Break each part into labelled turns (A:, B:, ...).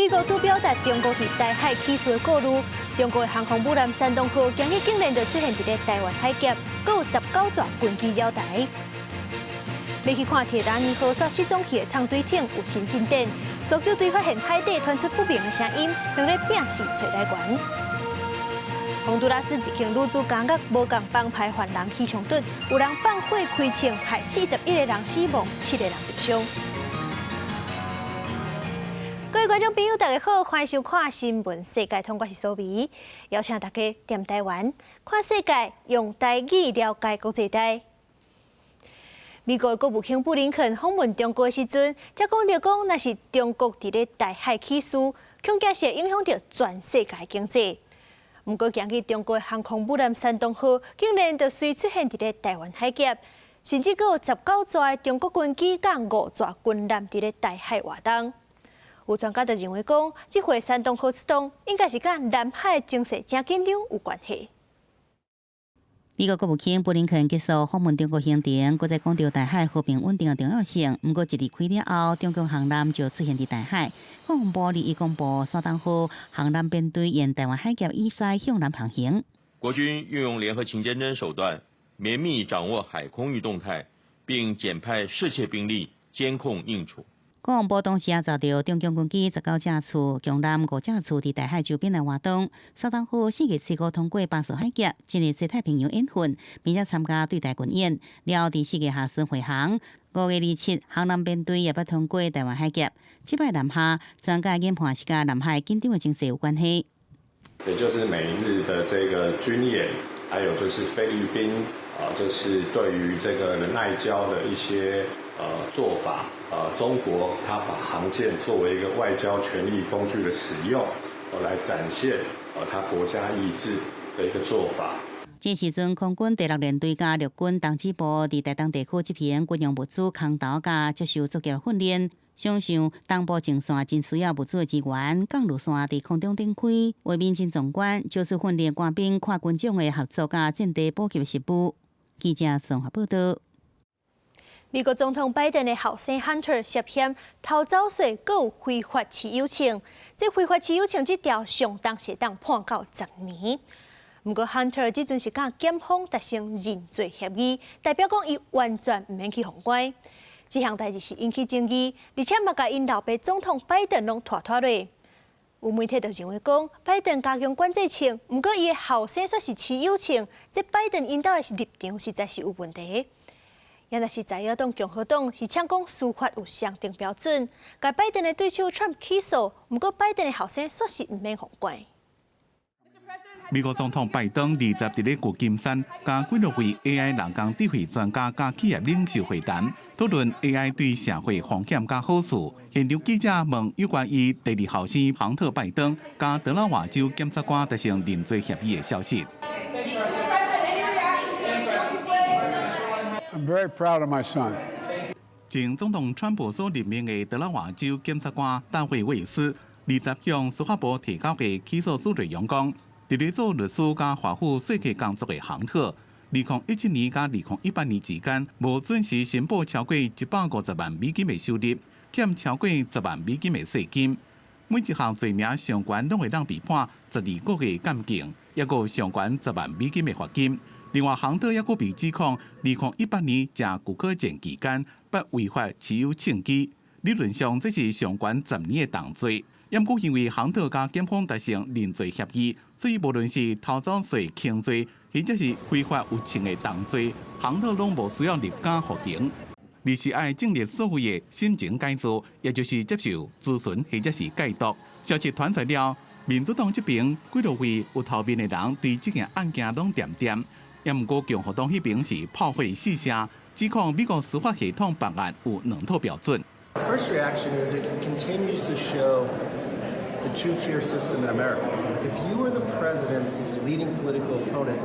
A: 美国都表达中国伫台海起诉的顾虑。中国的航空母舰山东号今日竟然就出现伫咧台湾海峡，阁有19座军机绕台。要去看铁达尼号所失踪去的长水艇有新进展，搜救队发现海底传出不明的声音，正在拼死找来源。洪都拉斯一群女子监狱无共帮派犯人起冲突，有人放火开枪，害41个人死亡，7个人受伤。各位观众朋友，大家好，欢迎收看《新闻世界通》，我是苏眉，邀请大家踮台湾看世界，用台语了解国际台。美国国务卿布林肯访问中国的时阵，才讲到讲，那是中国伫咧台海起诉，恐惊是会影响到全世界经济。不过，今日中国的航空母舰山东号竟然就随出现伫咧台湾海峡，甚至阁有19座的中国军机甲5座军舰伫咧台海活动。有专家就认为讲，这回山东号出动应该是甲南海的情势正紧张有关系。
B: 美国国务卿布林肯结束访问中国行程，佮在讲到台海和平稳定的重要性。不过，一日开了后，中国航舰就出现伫台海。国防部立即公布，山东号航舰编队沿台湾海峡以西向南航行。
C: 国军运用联合情监侦手段，绵密掌握海空域动态，并简派适切兵力监控应处。
B: 国防部当时也查到中共军机19架次、强舰5架次伫台海周边来活动。山东号4月7号通过巴士海峡，进入西太平洋演训，并且参加对台军演。了后伫4月下旬回航。5月27，航舰编队也要通过台湾海峡。这摆南下，专家研判是甲南海紧张的情势有关系。
D: 也就是美日的这个军演，还有就是菲律宾就是对于这个仁爱礁的一些做法，中国它把航舰作为一个外交权力工具的使用，来展现它国家意志的一个做法。
B: 这时阵，空军第6联队甲陆军党支部伫台东地区这片军用物资空投甲接受作业训练。想想东部前线真需要物资的资源，港路线伫空中展开，画面真壮观，就是训练官兵跨军种的合作甲战地补给实务。记者综合报道。
A: 美国总统拜登的后生 Hunter 涉嫌偷走税，阁有非法持有枪。这非法持有枪这条上当是当判到10年。不过 Hunter 这阵是甲检方达成认罪协议，代表讲伊完全唔免去封关。这项代志是引起争议，而且嘛甲因老爸总统拜登拢拖落。有媒体就认为讲，拜登加强管制枪，不过伊的后生却是持有枪，这拜登引导的立场实在是有问题。也若是在野党共和党是抢讲司法有相定标准，甲拜登的对手 Trump 起诉，不过拜登的后生却是唔免封关。
E: 美国总统拜登20日伫咧旧金山，甲几多位 AI 人工智慧专家甲企业领袖会谈，讨论 AI 对社会风险甲好处。现场记者问有关于第2后生亨特·拜登甲德拉瓦州检察官达成认罪协议的消息。
F: I'm very proud of my son.
E: 前总统川普所任命的德拉瓦州检察官大卫·魏斯20日向司法部提交的起诉书内容讲，伫咧做律师甲华府税课工作的亨特，2017年甲2018年之间，无准时申报超过150万美金的收入，欠超过10万美金的税金。每一项罪名上悬拢会当被判12个月监禁，也有上悬10万美金的罚金。另外，亨特也佫被指控2018年正骨科检期间，不违法持有枪支。理论上，这是上悬10年的重罪。因过因为亨特甲检方达成认罪协议，所以无论是偷走税轻罪，或者是非法有枪的重罪，亨特拢无需要入监服刑，而是爱经历所谓的心情改造，也就是接受咨询或者是戒毒。消息传出了，民主党这边几多位有头面的人对这件案件拢点点。也毋过，共和党迄边是炮火四射，指控美国司法系统办案有2套标准。
G: First reaction is it continues to show the two-tier system in America. If you are the president's leading political opponent,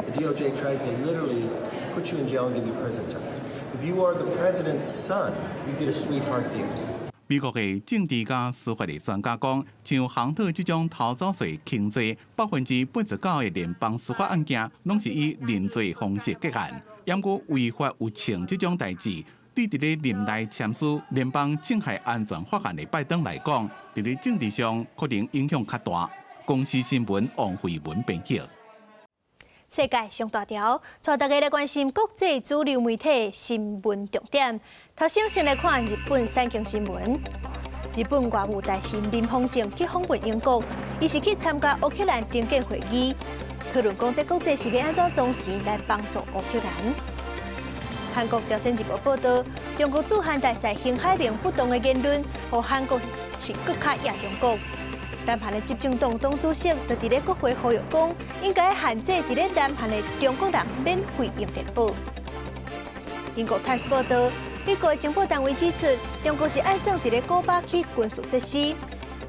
G: the DOJ tries to literally put you in jail and give you prison time. If you are the president's son, you get a sweetheart deal.
E: 美国的政治家、司法的专家讲，像亨特这种偷走税轻罪89%的联邦司法案件，拢是以认罪方式结案。不过违法有枪这种代志，对伫咧任内签署联邦侵害安全法案的拜登来讲，伫咧政治上可能影响较大。公司新闻王慧文编辑。
A: 世界上大条，带大家来关心国际主流媒体新闻重点。头先来看日本产经新闻。日本外务大臣林芳正去访问英国，伊是去参加乌克兰边境会议，讨论讲这国际是要安怎总钱来帮助乌克兰。韩国朝鲜日报报道，中国驻韩大使邢海明不当的言论，和韩国是更加压中国。南韩的执政党党主席就伫咧国会呼吁讲，应该限制伫咧南韩的中国人免费用电报。英国《泰晤》报道，美国的情报单位指出，中国是暗算伫咧古巴起军事设施，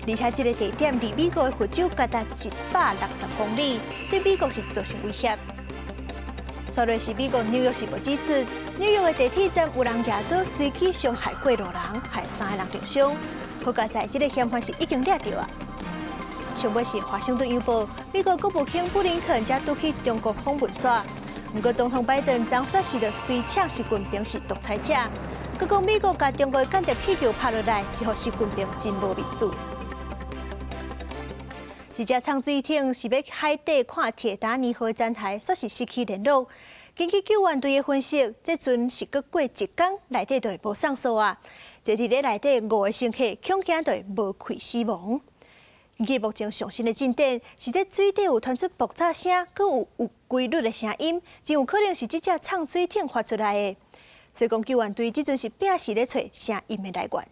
A: 而且这个地点离美国的福州高达160公里，对美国是造成威胁。昨日是美国《纽约时报》指出，纽约的地铁站有人抓到随机伤害过路人，害3个人重伤。好在在这个嫌犯是已经抓到啊。上尾是《华盛顿邮报》，美国国务卿布林肯才拄去中国访问煞。不过总统拜登总算是着随抢习近平是独裁者，佮讲美国甲中国的间谍气球拍落来，是互习近平真无面子。一只潜水艇是要海底看铁达尼号残骸，说是失去联络。根据救援队的分析，这阵是搁过一天，内底就会无上诉啊。坐伫咧内底5个乘客，恐惊就会无愧死亡。根据目前上新的进展，是这水底有传出爆炸声，佮有规律的声音，真有可能是这只潜水艇发出来的。所以讲，救援队这阵是拼死咧找声音的来源。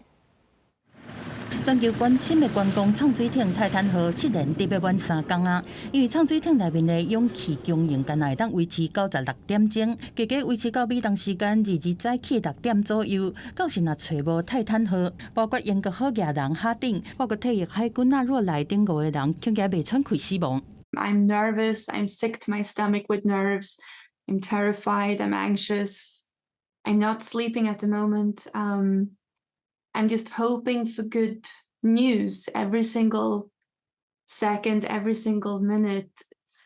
B: 全球关心的观光潜水艇泰坦号失联得要满3天啊！因为潜水艇内面的氧气供应干会当维持96点钟，加加维持到美东时间22早起6点左右。到时若找无泰坦号，包括英国好野人哈丁，包括退役海军纳若内顶5个人，恐惊袂喘气死亡。
F: I'm nervous. I'm sick to my stomach with nerves. I'm terrified. I'm anxious. I'm not sleeping at the moment. I'm just hoping for good news. Every single second, every single minute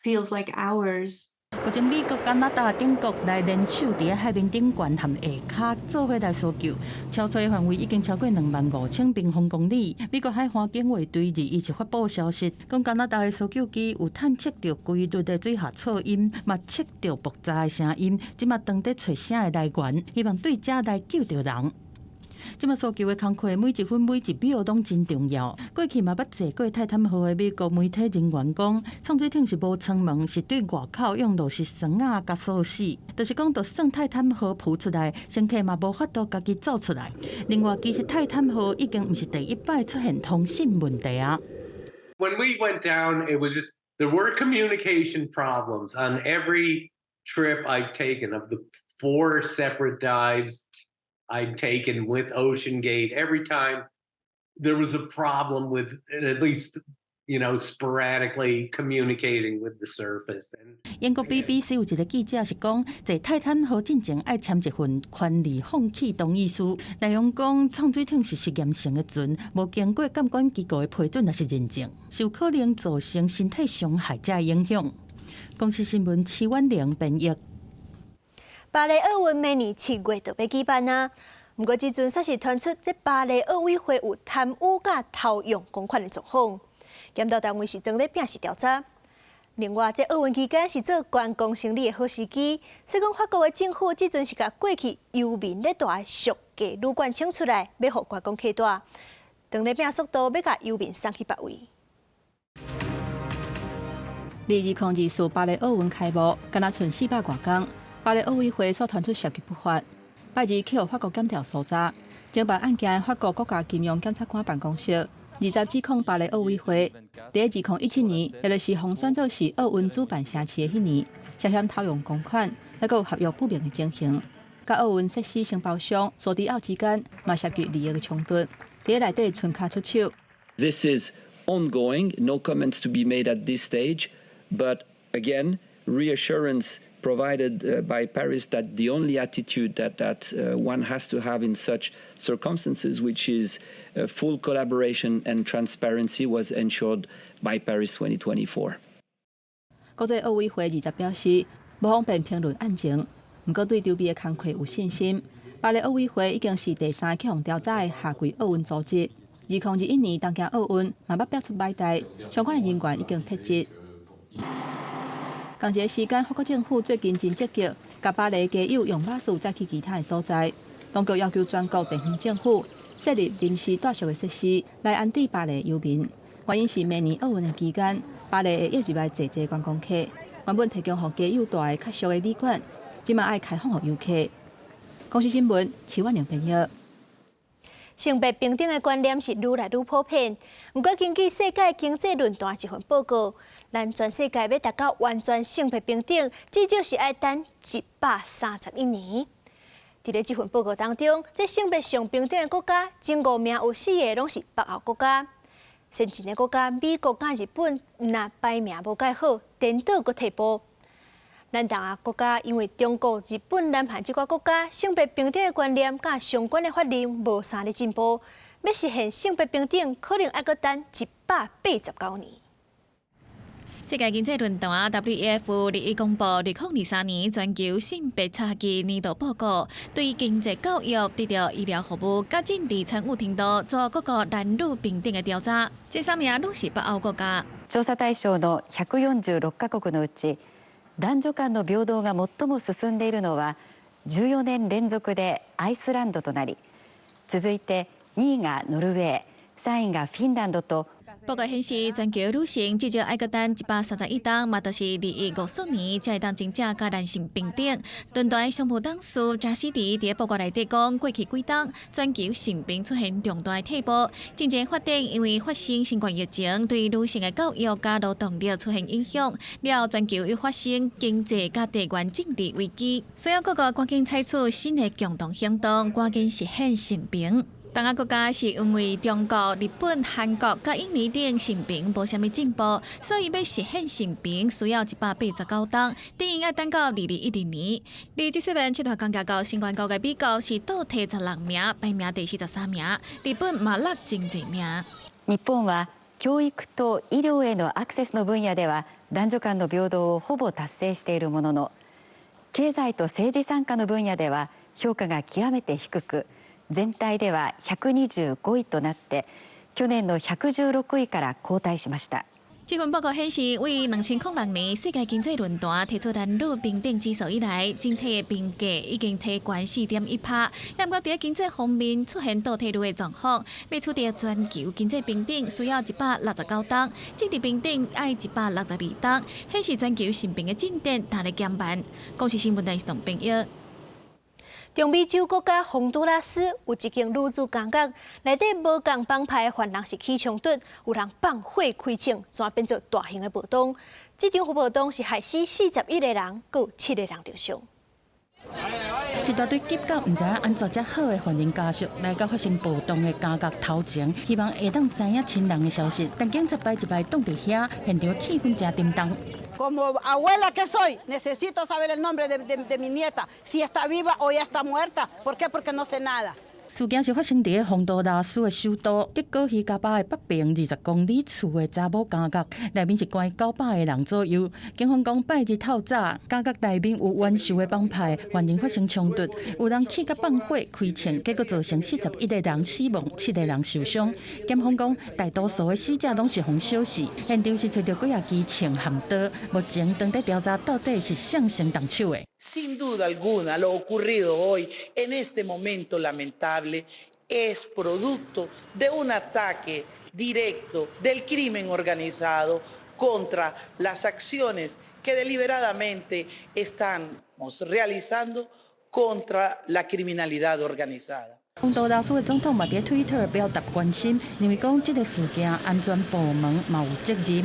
F: feels like hours.
B: 目前美国、加拿大、中国来联手伫海面顶悬和下骹做伙来搜救，超出的范围已经超过25000平方公里。美国海岸警卫队21日发布消息，讲加拿大的搜救机有探测到规律的水下噪音，嘛测到爆炸的声音，即马当在找声的来源，希望对遮来救到人。即马搜救的工课每一分每一秒拢真重要。过去嘛捌坐过泰坦号的美国媒体人员讲，潜水艇是无舱门，是对外口用螺丝绳啊甲锁死，就是讲，就算泰坦号浮出来，乘客嘛无法度家己走出来。另外，其实泰坦号已经毋是第一摆出现通信问题啊。
H: When we went down, it was just, there were communication problems on every trip I've taken of the 4 separate dives I'd taken with Ocean Gate. Every time there was a problem with at least, sporadically communicating with the surface.
B: 英国 BBC 有一个记者是讲，坐泰坦号进前爱签一份权利放弃同意书，内容讲潜水艇是实验性的船，无经过监管机构的批准也是认证，是有可能造成身体伤害者的影响。公司新闻7万0编译。
A: 巴黎奥运明年7月就要举办啊，不过这阵却是传出这巴黎奥委会有贪污甲偷用公款的状况，检调单位是正在并实调查。另外，这奥运期间是做观光生理的好时机，所以讲法国的政府这阵是甲过去游民咧带俗价旅馆请出来，要互观光客带，当咧拼速度要甲游民送去别位。
I: 2024巴黎奥运开幕，敢若剩400多天。巴黎奥委会所传出涉及不法，拜二去互法国检调搜查。侦办案件的法国国家金融检察官办公室20指控巴黎奥委会，伫2017年，也就是洪选做是奥运主办城市的迄年，涉嫌偷用公款，还有合约不明的情形。甲奥运设施承包商苏迪奥之间嘛涉及利益的冲突，伫内底存卡出手。
J: This is ongoing. No comments to be made at this stage, but again, reassurance provided by Paris that the only attitude that one has to have in such circumstances, which is full collaboration and transparency, was ensured by Paris 2024.
I: 国际奥委会20表示，无方便评论案情，不过对周边的工课有信心。巴黎奥委会已经是第3起互调查的夏季奥运组织。2021年东京奥运嘛要逼出歹代，相关的人员已经撤职。同一个时间，法国政府最近真积极，甲巴黎加油用巴士载去其他的所在。当局要求全国地方政府设立临时住宿的设施，来安置巴黎游民。原因是明年奥运的期间，巴黎会一直来坐观光客，原本提供予加油大的较俗的旅馆，即马爱开放予游客。公司新闻，徐婉玲编译。
A: 性别平等的观念是愈来愈普遍，不过根据世界经济论坛一份报告，咱全世界要达到完全性别平等，至少是要等131年。伫咧这份报告当中，这性别上平等的国家，前5名有4个拢是北欧国家。先进的国家美国甲日本，若排名无介好，颠倒阁退步。咱东亚国家因为中国、日本、南韩这寡国家性别平等的观念甲相关的法令无啥咧进步，要实现性别平等，可能要阁等189年。
K: 世界经济论坛 WEF 日公布2023年全球性别差距年度报告，对经济、教育、得到医療服務、甲政治參與程度做各個男女平等嘅調查。這3名攏是北歐國家。
L: 調査対象の146カ国のうち、男女間の平等が最も進んでいるのは14年連続でアイスランドとなり、続いて2位がノルウェー、3位がフィンランドと。
K: 報告顯示，全球女性至少要閣等131年，嘛就是2050年才會當真正甲男性平等。論壇商務董事查斯迪喺報告內底講，過去幾冬全球性別出現重大退步，真正發展因為發生新冠疫情，對女性嘅教育甲勞動力出現影響，了全球又發生經濟甲地緣政治危機，所以各國趕緊採取新嘅共同行動，趕緊實現性平。東亞國家是因為中國、日本、韓國甲印尼等性平無啥物進步，所以要實現性平需要189年，等於要等到2010年。G7七大工業國新冠國嘅美國是倒退16名，排名第43名，日本嘛落真濟名。
L: 日本は教育と医療へのアクセスの分野では男女間の平等をほぼ達成しているものの、経済と政治参加の分野では評価が極めて低く、全体では125位となって去年の116位から後退しました。
K: 这份报告显示，为2006年世界经济论坛提出男女平等指数以来，整体的评价已经提悬4.1%，不过在经济方面出现倒退率的状况。要取得全球经济平等需要169年，政治平等要162年，显示全球性平的进展但咧减慢。公司新闻台是同朋友。
A: 中美洲国家洪都拉斯有一间女子监狱，内底无共帮派犯人是起冲突，有人放火开枪，转变做大型的暴动。这场暴动是害死41个人，佮有7个人受伤。
M: 一大堆急到唔知影安怎才好的犯人家属来到发生暴动的监狱头前，希望会当知影亲人的消息，但警察一摆挡伫遐，现场气氛真沉重。
N: Como abuela que soy, necesito saber el nombre de mi nieta, si está viva o ya está muerta. ¿Por qué? Porque no sé nada.
M: 事件是发生伫洪都拉斯的首都吉戈希加巴的北边20公里处的查某监狱，内面是关900个人左右。警方讲，拜日透早，监狱内面有冤仇的帮派犯人发生冲突，有人起甲放火开枪，结果造成41个人死亡，7个人受伤。检方讲，大多数的死者拢是防小事，现场是找到几啊支枪和刀，目前正在调查到底是谁先动手的。
O: Sin duda alguna, lo ocurrido hoy, en este momento lamentable, es producto de un ataque directo del crimen organizado contra las acciones que deliberadamente estamos realizando contra la criminalidad organizada.
M: 洪都拉斯的总统嘛伫 Twitter 表达关心，认为讲这个事件安全部门嘛有责任。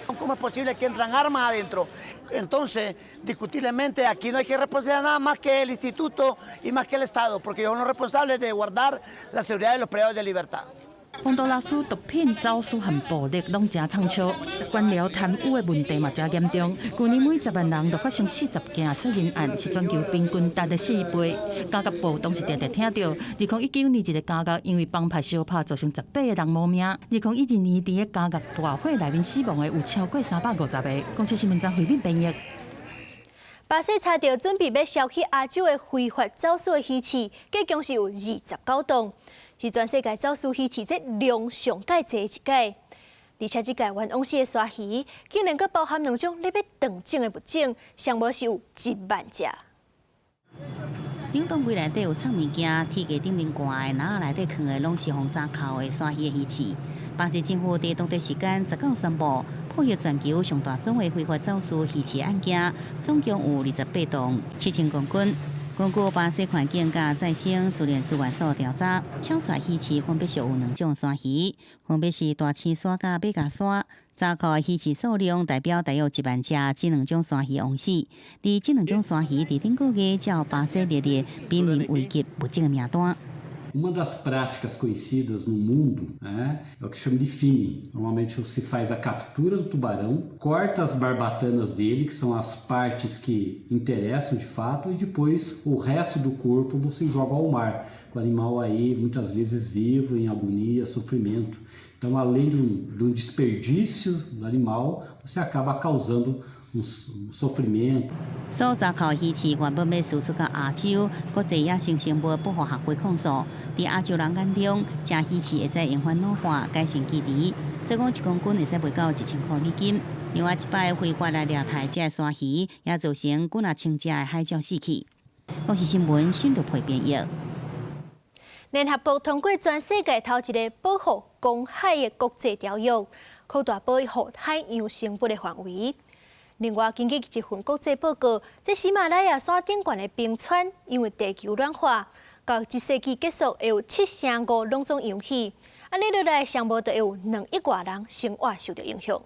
P: ¿Cómo es posible que entran armas adentro? Entonces, discutiblemente aquí no hay que responder nada más que el instituto y más que el Estado, porque ellos son los responsables de guardar la seguridad de los privados de libertad.
M: 洪都拉斯毒品、走私和暴力拢真猖獗，官僚贪污的问题嘛真严重。去年每10万人就发生40件杀人案，是全球平均达了4倍。监狱暴动是常常听到。2019年一个监狱因为帮派相拍，造成18个人无名。2012年伫个监狱大火内面死亡的有超过350个。公司新闻站回应编译。
A: 巴西查到准备要销去亚洲的非法走私的鱼翅，计共是有29吨，是全世界走私鱼翅这量上介济一届。而且这届原往时的鲨鱼，竟然阁包含2种咧要断种的物种，上无是有1万只。
B: 冷冻柜内底有藏物件，铁架顶面挂的，篮内底藏的拢是防查扣的鲨鱼的鱼翅。巴西政府在当地时间19宣布，破获全球上大宗的非法走私鱼翅案件，总共有28吨，7000公斤。根据巴西环境甲再生自然资源所调查，抢出来鱼翅分别属有2种鲨鱼，分别是大青鲨甲马甲鲨。查扣的鱼翅数量代表大约1万只，这2种鲨鱼枉死。而这2种鲨鱼伫顶个月照巴西列入濒临危急物种的名单。
Q: Uma das práticas conhecidas no mundo é o que chama de finning. Normalmente se faz a captura do tubarão, corta as barbatanas dele, que são as partes que interessam de fato, e depois o resto do corpo você joga ao mar, com o animal aí muitas vezes vivo, em agonia, sofrimento. Então, além do desperdício do animal, você acaba causando sofrimento。
B: 所查扣鱼翅原本要输出到亚洲，国际野生生物保护协会控诉，伫亚洲人眼中，食鱼翅会使延缓老化、改善记忆，所以讲1公斤会使卖到1000块美金。另外，一摆非法来掠台这鲨鱼，也造成几啊千只的海鸟死去。我是新闻新闻配编译。
A: 联合国通过全世界头一个保护公海的国际条约，扩大保护海洋生物的范围。另外，根据一份国际报告，这喜马拉雅山顶悬的冰川，因为地球暖化，到1世纪结束会有7成5拢总涌起，安尼落来，上无就会有2亿外人生活受到影响。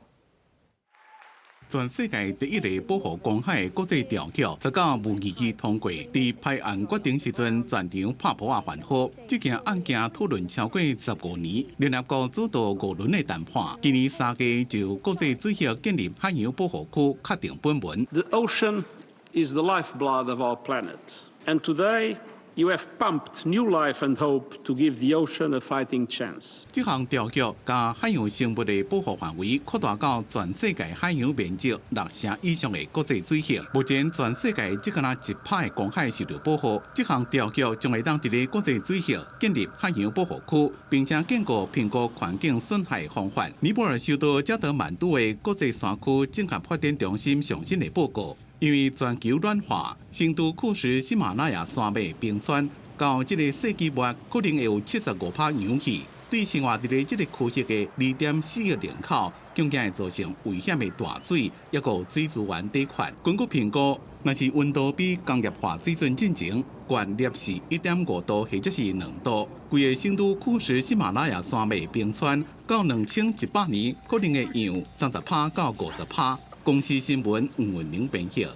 E: 全世界第一个保护公海的国际条约，19无预期通过。伫拍案决定时阵，全场拍破啊反复。这件案件讨论超过15年，联合国主导5轮的谈判。今年3月就国际水域建立海洋保护区确定本文。
R: The ocean is the lifeblood of our planet, and today you have pumped new life and hope to give the ocean a fighting chance.
E: 这项条约将海洋生物的保护范围扩大到全世界海洋面积6成以上的国际水域。目前全世界只敢1拍的公海受到保护。这项条约将会当伫咧国际水域建立海洋保护区，并且建构评估环境损害方法。尼泊尔首都加德满都的国际山区整合发展中心上新的报告。因为全球暖化，新都库什喜马拉雅山脉冰川到这个世纪末可能会有75%涌起，对生活伫咧这个区域的2.4亿人口，恐惊会造成危险的大水，也有水资源短缺。根据评估，若是温度比工业化水准进程悬摄氏1.5度或者是2度，规个新都库什喜马拉雅山脉冰川到2100年可能会扬30%到50%。公司新闻吴文玲编译。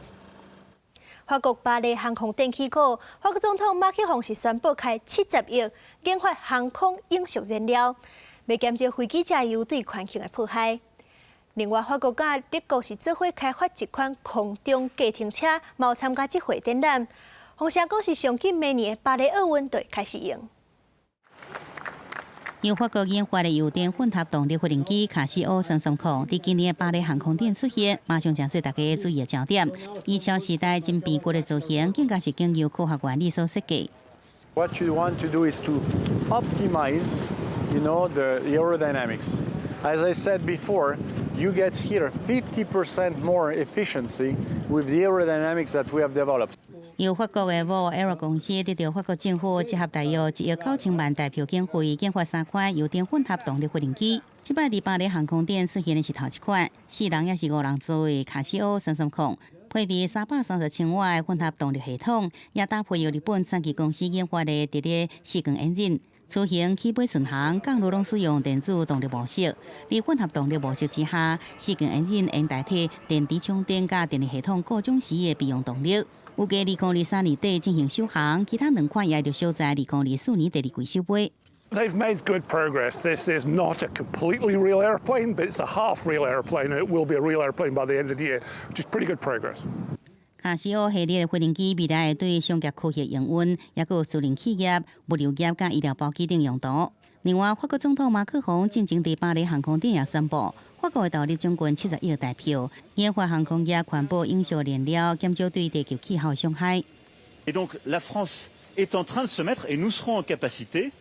A: 法国巴黎航空电气股，法国总统马克龙是宣布开70亿研发航空永续燃料，要减少飞机加油对环境的破坏。另外，法国甲德国是做伙开发一款空中计程车，嘛有参加这回展览。风声讲是上紧明年的巴黎奥运就会开始用。
B: 由法国研发的油电混合动力发电机卡西欧330，伫今年的巴黎航空展出现，马上将做大家注意的焦点。以超时代真变过的造型，更加是经由科学原理所设计。
S: What you want to do is to optimize, the aerodynamics. As I said before, you get here 50% more efficiency with the aerodynamics that we have developed.
B: 由法国的 Vol Aero 公司得到法国政府集合大约1亿9千万台票经费，研发3款油电混合动力发电机。这摆伫巴黎航空展出现的是头一款，4人也是5人座的卡西欧330，配备330千瓦的混合动力系统，也搭配由日本传奇公司研发的直列4缸引擎。出行起飞顺航，降落拢使用电子动力模式。在混合动力模式之下，4缸引擎能代替电池充电甲电力系统各种时的备用动力。预计2023年底进行首航，其他2款也就小在2024年第2季首飞。
S: They've made good progress. This is not a completely real airplane, but it's a half real airplane, and it will be a real airplane by the end of the year, which is pretty good progress.
B: 卡西欧系列的发电机未来会对商业科学营运，也有私人企业、物流业甲医疗保健等用途。另外，法国总统马克龙进前伫巴黎航空展也宣布，法国会投入将近70亿台票，研发航空业环保有效燃料，减少对地球气候伤害。
T: Et donc la France est en train de se mettre, et nous serons en capacité,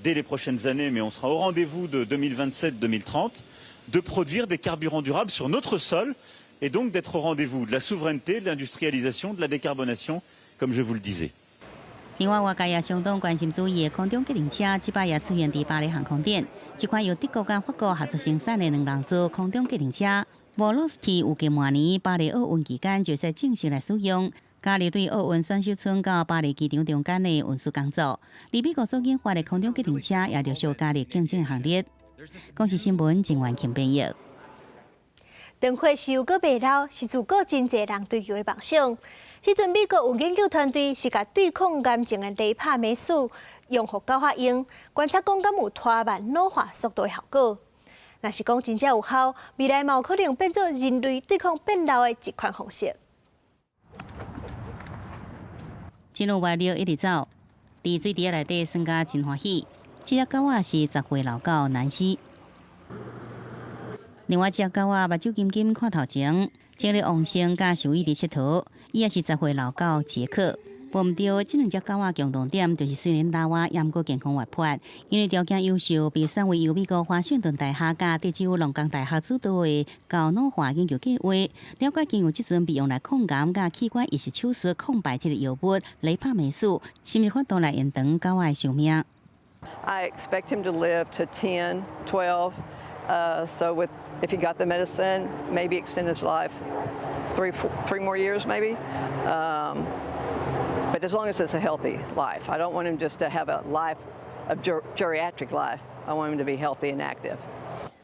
T: dès les prochaines années, mais on sera au rendez-vous de 2027-2030, de produire des carburants durables sur notre sol, et donc d'être au rendez-vous de la souveraineté, de l'industrialisation, de la décarbonation, comme je vous le disais.
B: 另外，外界也相当关心注意的空中机动车，即摆也出现伫巴黎航空展。这款由德国甲法国合作生产的2人座空中机动车 ，Velocity 预计明年巴黎奥运期间就会正式来使用，加入对奥运选手村到巴黎机场中间的运输工作。而美国所研发的空中机动车也陆续加入竞争行列。公视新闻郑元庆编译。灯会是有个袂老，是足够真侪人追求的梦想。迄阵，美国有研究团队是甲对抗癌症的雷帕美素用互狗仔用，观察讲敢有拖慢老化速度的效果。若是讲真正有效，未来嘛有可能变做人类对抗变老的一款方式。进入月6一日走，伫水池内底耍甲真欢喜。这只狗仔是10岁老狗南希。另外一只狗仔目睭金金看头前，精力旺盛甲受益伫佚佗。伊也是10岁老狗杰克。无毋对，这2只狗仔共同点就是虽然老啊，也毋过健康活泼，因为条件优秀，被选为由美国华盛顿大学甲德州龙岗大学主导的高脑化研究计划，了解经由即阵被用来抗癌甲器官移植手术抗败血的药物雷帕美素，是毋是法度来延长狗仔的寿命
U: ？I expect him to live to 10, 12. So if he got the medicine, maybe extend his life three more years, maybe. But as long as it's a healthy life, I don't want him just to have a life of geriatric life. I want him to be healthy and active.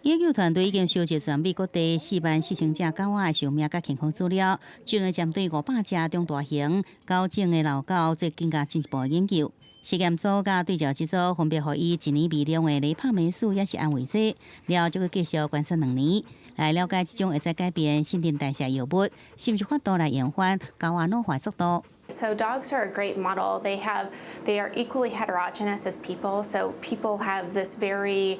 B: 研究团队已经收集全美各地44000只狗仔的寿命甲健康资料，专门针对500只中大型高种的老狗做更加进一步的研究。实验组甲对照之组分别予伊1年微量的雷帕美素也是安慰剂，了就去继续观察2年，来了解这种会使改变新陈代谢药物，是毋是法度来延缓狗仔老化速度。
V: So dogs are a great model. They are equally heterogeneous as people. So people have this very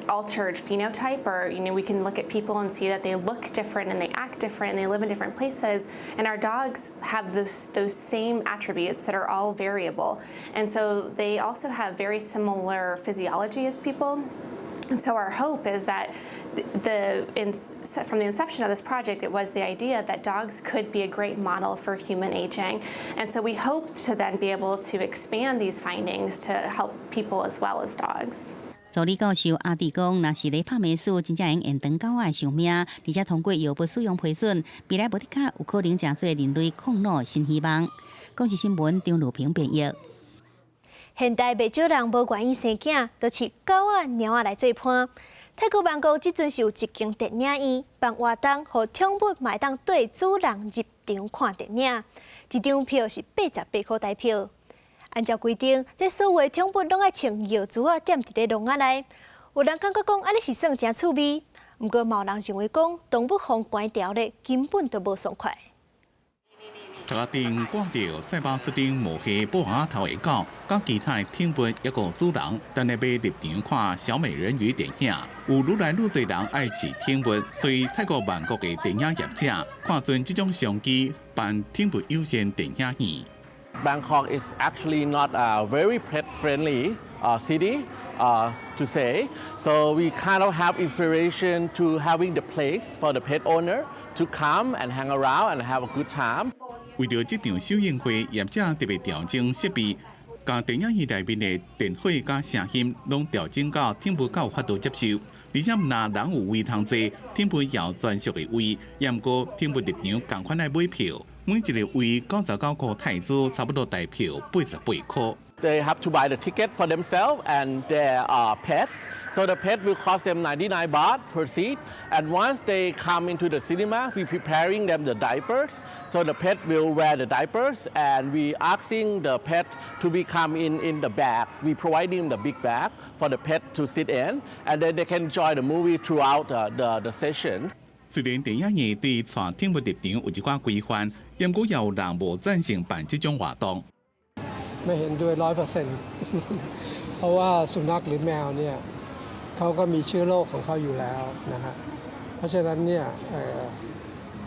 V: altered phenotype, or we can look at people and see that they look different and they act different and they live in different places. And our dogs have those same attributes that are all variable. And so they also have very similar physiology as people. And so our hope is that from the inception of this project, it was the idea that dogs could be a great model for human aging. And so we hope to then be able to expand these findings to help people as well as dogs.
B: 助理教授阿弟讲，若是雷帕美素真正用延长狗仔的寿命，而且通过药物使用批准，未来无的确有可能成做人类抗老的新希望。公视新闻张鲁平编译。现代袂少人无愿意生囝，都饲狗仔、猫仔来做伴。泰国曼谷即阵是有一间电影院，办活动，互宠物买当对主人入场看电影，一张票是88块台票。按照规定，这所有的宠物拢爱穿药珠啊，踮伫咧笼仔内。有人感觉讲安尼是算真趣味，毋过嘛有人认为讲动物防关条咧根本都无爽快。
E: 头壳顶挂着西巴斯汀毛黑布瓦头的狗，甲其他宠物一个主人，等下要入场看小美人鱼电影。有愈来愈多人爱饲宠物，所以泰国曼谷的电影业者看准这种商机，办宠物优先电影院。
W: Bangkok is actually not a very pet-friendly city to say. So we kind of have inspiration to having the place for the pet owner to come and hang around and have a good time.
E: 为着这场首映会，业者特别调整设备，将电影院内面的电火甲声音拢调整到宠物较有法度接受。而且，若人有位通坐，宠物也有专属的位，也毋过宠物入场同款来买票。每一个位99块泰铢，差不多台票88块。
W: They have to buy the ticket for themselves and their pets. So the pet will cost them 99 baht per seat. And once they come into the cinema, we preparing them the diapers. So the pet will wear the diapers, and we asking the pet to become in the bag. We providing the big bag for the pet to sit in, and then they can enjoy the movie throughout the session.
E: 虽然电影院对带宠物入场有一寡规范，但也有人无赞成办这种活动。
X: ไม่เห็นด้วย100%
C: เพราะว่าสุนัขหรือแมวเนี่ยเขาก็มีเชื้อโรคของเขาอยู่แล้วนะฮะเพราะฉะนั้นเนี่ย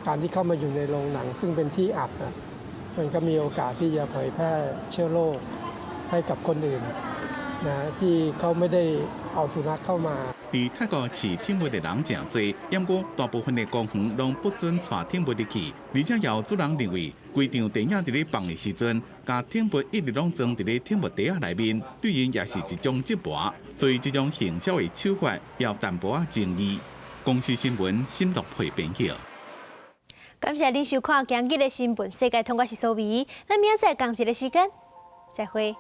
C: การที่เข้ามาอยู่ในโรงหนังซึ่งเป็นที่อับนะมันก็มีโอกาสที่จะเผยแพร่เชื้อโรคให้กับคนอื่นนะที่เขาไม่ได้เอาสุนัขเข้ามา
E: 伫泰國飼寵物的人誠多，不過大部分的公園攏不准帶寵物入去，而且有主人認為，規場電影佇咧放的時陣，甲寵物一直攏裝佇咧寵物袋仔內面，對因也是一種折磨，所以這種行銷的手法要淡薄仔爭議。公視新聞新樂配編輯。
A: 感謝您收看今日的新聞世界，通我是蘇眉，咱明仔載同一個時間再會。